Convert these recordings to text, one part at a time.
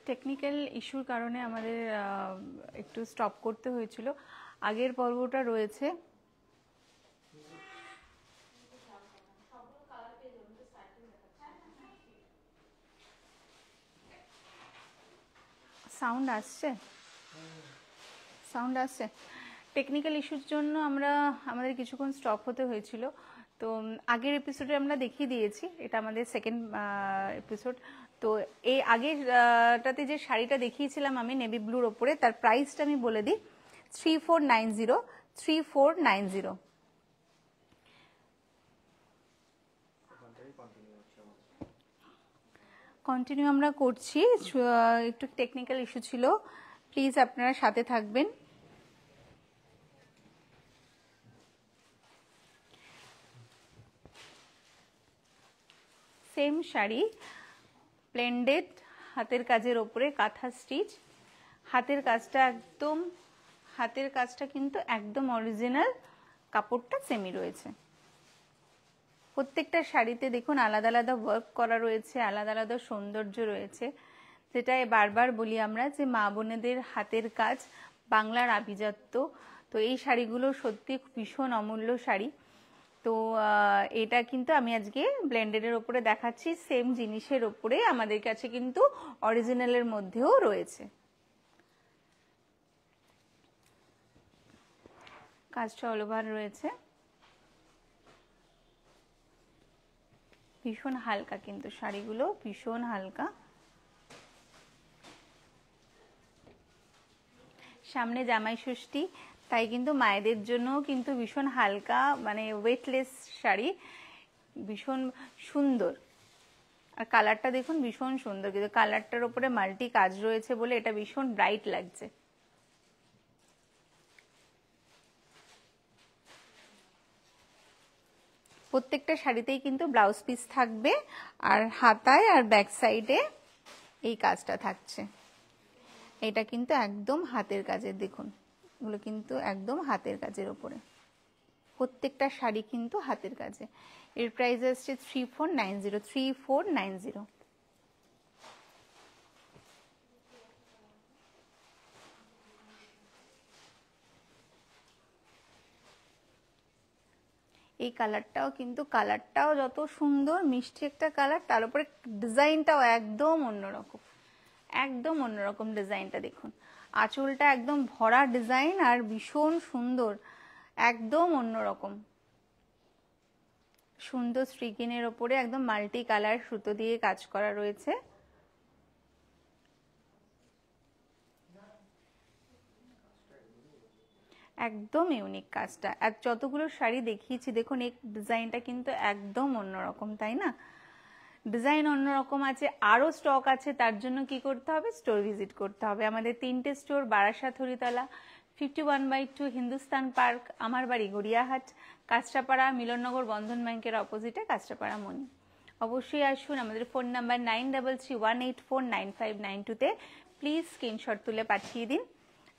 Technical ইস্যুর কারণে আমাদের একটু স্টপ করতে হয়েছিল। আগের পর্বটা রয়েছে, সাউন্ড আসছে, সাউন্ড আসছে। টেকনিক্যাল ইস্যুর জন্য আমাদের কিছুক্ষণ স্টপ হতে হয়েছিল। তো আগের এপিসোডে আমরা দেখিয়ে দিয়েছি, এটা আমাদের সেকেন্ড এপিসোড। তো এই আগেরটাতে যে শাড়িটা দেখিয়েছিলাম আমি নেভি ব্লুর ওপরে, তার প্রাইসটা আমি বলে দিই, 3490, 3490। কন্টিনিউ আমরা করছি, একটু টেকনিক্যাল ইস্যু ছিল, প্লিজ আপনারা সাথে থাকবেন। সেম শাড়ি, ব্লেন্ডেড, হাতের কাজের ওপরে কাঁথা স্টিচ, হাতের কাজটা কিন্তু একদম অরিজিনাল, কাপড়টা সেমি রয়েছে। প্রত্যেকটা শাড়িতে দেখুন আলাদা আলাদা ওয়ার্ক করা রয়েছে, আলাদা আলাদা সৌন্দর্য রয়েছে। যেটাই বারবার বলি আমরা যে মা বোনেদের হাতের কাজ বাংলার আভিজাত্য। তো এই শাড়িগুলো সত্যি ভীষণ অমূল্য শাড়ি। তো এটা কিন্তু আমি আজকে ব্লেন্ডেডের ওপরে দেখাচ্ছি, সেম জিনিসের ওপরে আমাদের কাছে কিন্তু অরিজিনালের মধ্যেও রয়েছে। কাজটা অল ওভার রয়েছে, ভীষণ হালকা, কিন্তু শাড়িগুলো ভীষণ হালকা। সামনে জামাই ষষ্ঠী, তাই কিন্তু মায়েদের জন্যও কিন্তু ভীষণ হালকা, মানে ওয়েটলেস শাড়ি, ভীষণ সুন্দর। আর কালারটা দেখুন ভীষণ সুন্দর, কিন্তু কালারটার উপরে মাল্টি কাজ রয়েছে বলে এটা ভীষণ ব্রাইট লাগছে। প্রত্যেকটা শাড়িতেই কিন্তু ব্লাউজ পিস থাকবে, আর হাতায় আর ব্যাক সাইডে এই কাজটা থাকছে। এটা কিন্তু একদম হাতের কাজের, দেখুন এগুলো কিন্তু একদম হাতের কাজের ওপরে, প্রত্যেকটা শাড়ি কিন্তু হাতের কাজে। এর প্রাইস আসছে 3490, 3490। এই কালারটাও যত সুন্দর, মিষ্টি একটা কালার, তার উপরে ডিজাইনটাও একদম অন্যরকম, একদম অন্যরকম ডিজাইনটা দেখুন। আঁচলটা একদম ভরা ডিজাইন আর ভীষণ সুন্দর, একদম অন্যরকম সুন্দর স্ট্রিকিনের ওপরে একদম মাল্টি কালার সুতো দিয়ে কাজ করা রয়েছে। একদম ইউনিক কাজটা। আর যতগুলো শাড়ি দেখিয়েছি দেখুন, এই ডিজাইনটা কিন্তু একদম অন্যরকম, তাই না? ডিজাইন অন্যরকম আছে, আরও স্টক আছে। তার জন্য কি করতে হবে? স্টোর ভিজিট করতে হবে। আমাদের 3টে স্টোর, বারাসাত, হরিতলা, 51/2 হিন্দুস্তান পার্ক, আমার বাড়ি গড়িয়াহাট, কাঁচরাপাড়া, মিলননগর বন্ধন ব্যাংকের অপোজিটে কাঁচরাপাড়া মনি। অবশ্যই আসুন। আমাদের ফোন নাম্বার 9331849592-তে প্লিজ স্ক্রিনশট তুলে পাঠিয়ে দিন।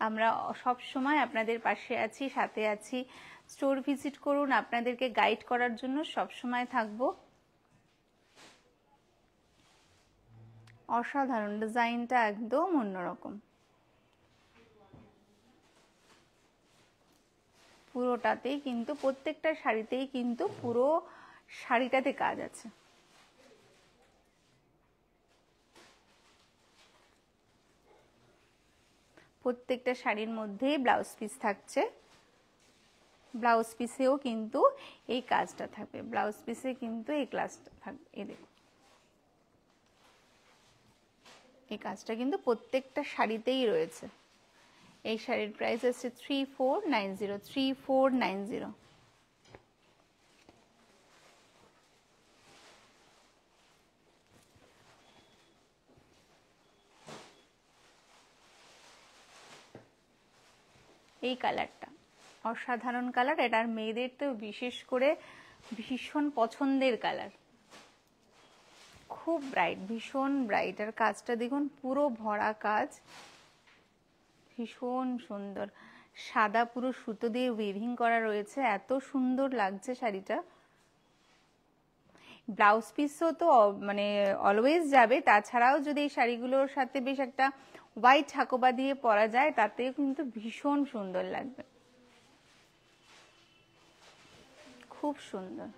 আমরা সব সময় আপনাদের পাশে আছি, সাথে আছি। স্টোর ভিজিট করুন, আপনাদেরকে গাইড করার জন্য সব সময় থাকবো। অসাধারণ, ডিজাইনটা একদম অন্যরকম, পুরোটাতেই কিন্তু, প্রত্যেকটা শাড়িতেই কিন্তু পুরো শাড়িটাতে কাজ আছে। প্রত্যেকটা শাড়ির মধ্যেই ব্লাউজ পিস থাকছে, ব্লাউজ পিসেও কিন্তু এই কাজটা থাকবে, ব্লাউজ পিসে কিন্তু এই কাজটা থাকবে। এই দেখুন, এই কাজটা কিন্তু প্রত্যেকটা শাড়িতেই রয়েছে। এই শাড়ির প্রাইস আছে 3490, 3490। এই কালারটা অসাধারণ কালার, এটার মেয়েদের তো বিশেষ করে ভীষণ পছন্দের কালার, খুব ব্রাইট, ভীষণ ব্রাইট। আর কাজটা দেখুন পুরো ভরা কাজ, ভীষণ সুন্দর। সাদা পুরো সুতো দিয়ে উইভিং করা রয়েছে, এত সুন্দর লাগছে শাড়িটা। ব্লাউজ পিসও তো মানে অলওয়েজ যাবে, তাছাড়াও যদি এই শাড়িগুলোর সাথে বেশ একটা হোয়াইট হাকোবা দিয়ে পরা যায় তাতেও কিন্তু ভীষণ সুন্দর লাগবে, খুব সুন্দর।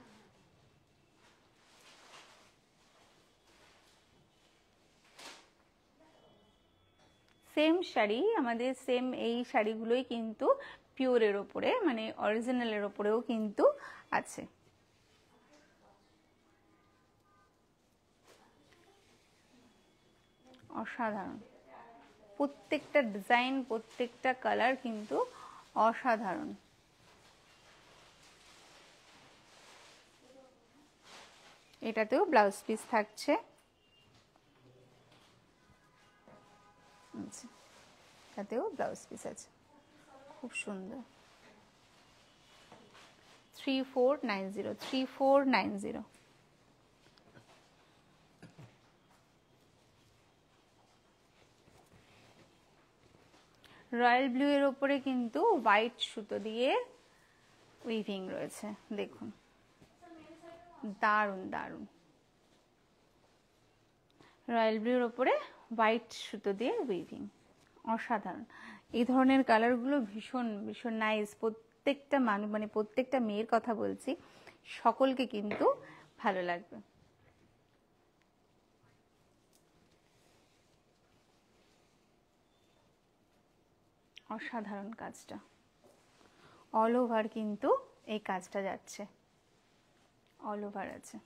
সেম শাড়ি, আমাদের সেম এই শাড়িগুলোই কিন্তু পিওরের ওপরে মানে অরিজিনালের ওপরেও কিন্তু আছে। অসাধারণ, প্রত্যেকটা ডিজাইন প্রত্যেকটা কালার কিন্তু অসাধারণ। এটাতেও ব্লাউজ পিস থাকছে, এটাতেও ব্লাউজ পিস আছে, খুব সুন্দর। 3490, 3490। রয়্যাল ব্লু এর ওপরে কিন্তু হোয়াইট সুতো দিয়ে উইভিং রয়েছে, দেখুন দারুণ দারুণ। রয়্যাল ব্লুর ওপরে হোয়াইট সুতো দিয়ে উইভিং, অসাধারণ। এই ধরনের কালারগুলো ভীষণ ভীষণ নাইস। প্রত্যেকটা মানুষ মানে প্রত্যেকটা মেয়ের কথা বলছি, সকলকে কিন্তু ভালো লাগবে। অসাধারণ কাজটা, অল ওভার কিন্তু এই কাজটা যাচ্ছে, অল ওভার আছে।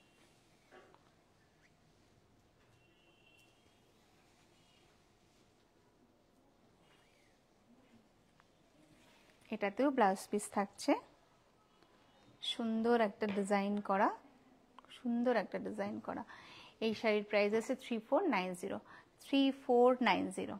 এটাতেও ব্লাউজ পিস থাকছে, সুন্দর একটা ডিজাইন করা, সুন্দর একটা ডিজাইন করা। এই শাড়ির প্রাইস আছে 3490, 3490।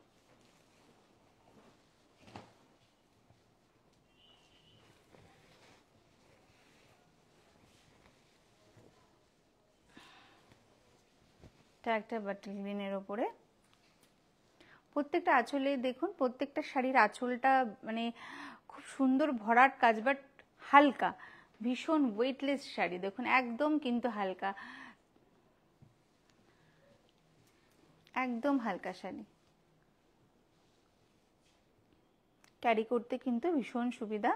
এটা একটা বাটল গ্রিনের ওপরে, প্রত্যেকটা আঁচলে দেখুন, প্রত্যেকটা শাড়ির আঁচলটা মানে খুব সুন্দর ভরাট কাজ, বাট হালকা, ভীষণ ওয়েটলেস শাড়ি। দেখুন একদম কিন্তু হালকা, একদম হালকা শাড়ি, ক্যারি করতে কিন্তু ভীষণ সুবিধা।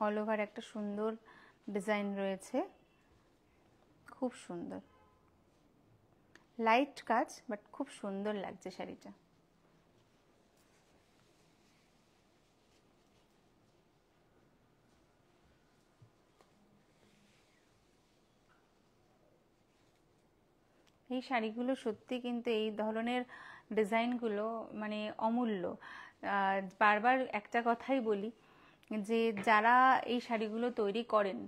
অল ওভার একটা সুন্দর ডিজাইন রয়েছে, খুব সুন্দর লাইট কাজ, বাট খুব সুন্দর লাগছে শাড়িটা। এই শাড়িগুলো সত্যি কিন্তু এই ধরনের ডিজাইনগুলো মানে অমূল্য। বারবার একটা কথাই বলি যে যারা এই শাড়িগুলো তৈরি করেন,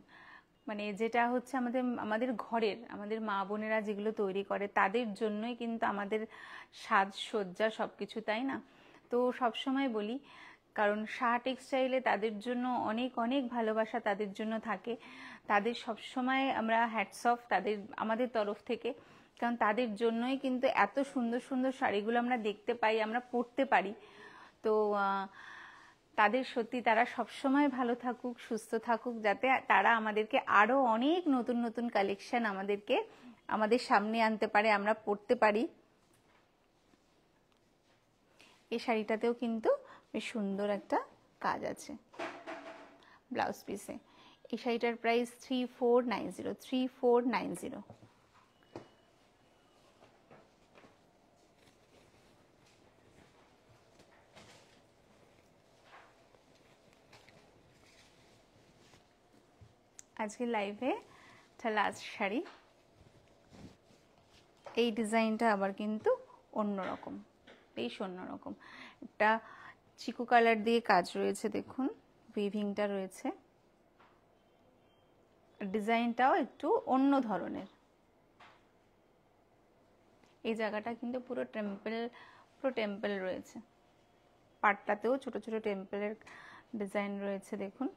মানে যেটা হচ্ছে আমাদের আমাদের ঘরের আমাদের মা বোনেরা যেগুলো তৈরি করে তাদের জন্যই কিন্তু আমাদের সাজসজ্জা সব কিছু, তাই না? তো সবসময় বলি, কারণ শাহ টেক্সটাইলে তাদের জন্য অনেক অনেক ভালোবাসা তাদের জন্য থাকে, তাদের সবসময় আমরা হ্যাটস অফ তাদের আমাদের তরফ থেকে, কারণ তাদের জন্যই কিন্তু এত সুন্দর সুন্দর শাড়িগুলো আমরা দেখতে পাই, আমরা পরতে পারি। তো তাদের সত্যি তারা সবসময় ভালো থাকুক, সুস্থ থাকুক, যাতে তারা আমাদেরকে আরও অনেক নতুন নতুন কালেকশন আমাদের সামনে আনতে পারে, আমরা পরতে পারি। এই শাড়িটাতেও কিন্তু বেশ সুন্দর একটা কাজ আছে ব্লাউজ পিসে। এই শাড়িটার প্রাইস 3490, 3490। আজকে লাইভে এটা লাস্ট শাড়ি। এই ডিজাইনটা আবার কিন্তু অন্যরকম, বেশ অন্যরকম। একটা চিকু কালার দিয়ে কাজ রয়েছে, দেখুন উইভিংটা রয়েছে, ডিজাইনটাও একটু অন্য ধরনের। এই জায়গাটা কিন্তু পুরো টেম্পল রয়েছে, পাটটাতেও ছোট ছোট টেম্পলের ডিজাইন রয়েছে, দেখুন।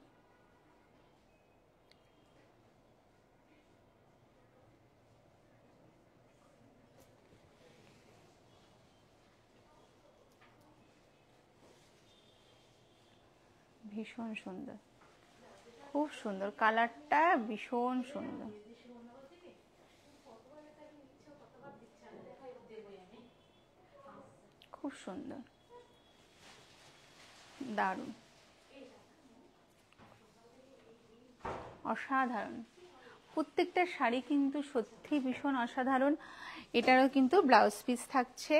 ভীষণ সুন্দর, খুব সুন্দর, কালারটা ভীষণ সুন্দর। খুব সুন্দর, দারুণ, অসাধারণ। প্রত্যেকটা শাড়ি কিন্তু সত্যি ভীষণ অসাধারণ। এটারও কিন্তু ব্লাউজ পিস থাকছে।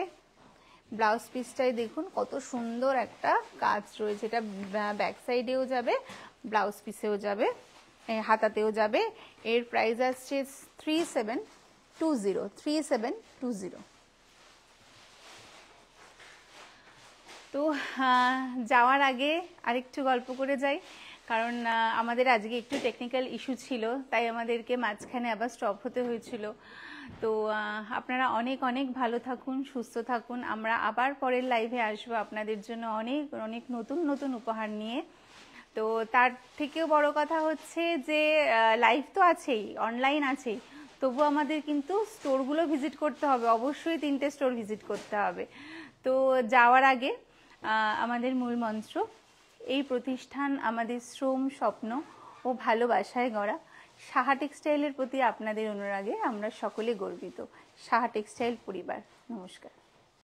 ব্লাউজ পিসটাই দেখুন কত সুন্দর একটা কাজ রয়েছে। এটা ব্যাক সাইডেও যাবে, ব্লাউজ পিসেও যাবে, হাতাতেও যাবে। এর প্রাইস আসছে 3720। তো যাওয়ার আগে আরেকটু গল্প করে যাই, কারণ আমাদের আজকে একটু টেকনিক্যাল ইস্যু ছিল, তাই আমাদেরকে মাঝখানে আবার স্টপ হতে হয়েছিল। তো আপনারা অনেক অনেক ভালো থাকুন, সুস্থ থাকুন। আমরা আবার পরের লাইভে আসবো আপনাদের জন্য অনেক অনেক নতুন নতুন উপহার নিয়ে। তো তার থেকেও বড় কথা হচ্ছে যে লাইভ তো আছেই, অনলাইন আছেই, তবু আমাদের কিন্তু স্টোরগুলো ভিজিট করতে হবে, অবশ্যই 3টে স্টোর ভিজিট করতে হবে। তো যাওয়ার আগে আমাদের মূল মন্ত্র, এই প্রতিষ্ঠান আমাদের শ্রম, স্বপ্ন ও ভালোবাসায় গড়া। সাহা টেক্সটাইলের প্রতি আপনাদের অনুরাগে আমরা সকলে গর্বিত। সাহা টেক্সটাইল পরিবার, নমস্কার।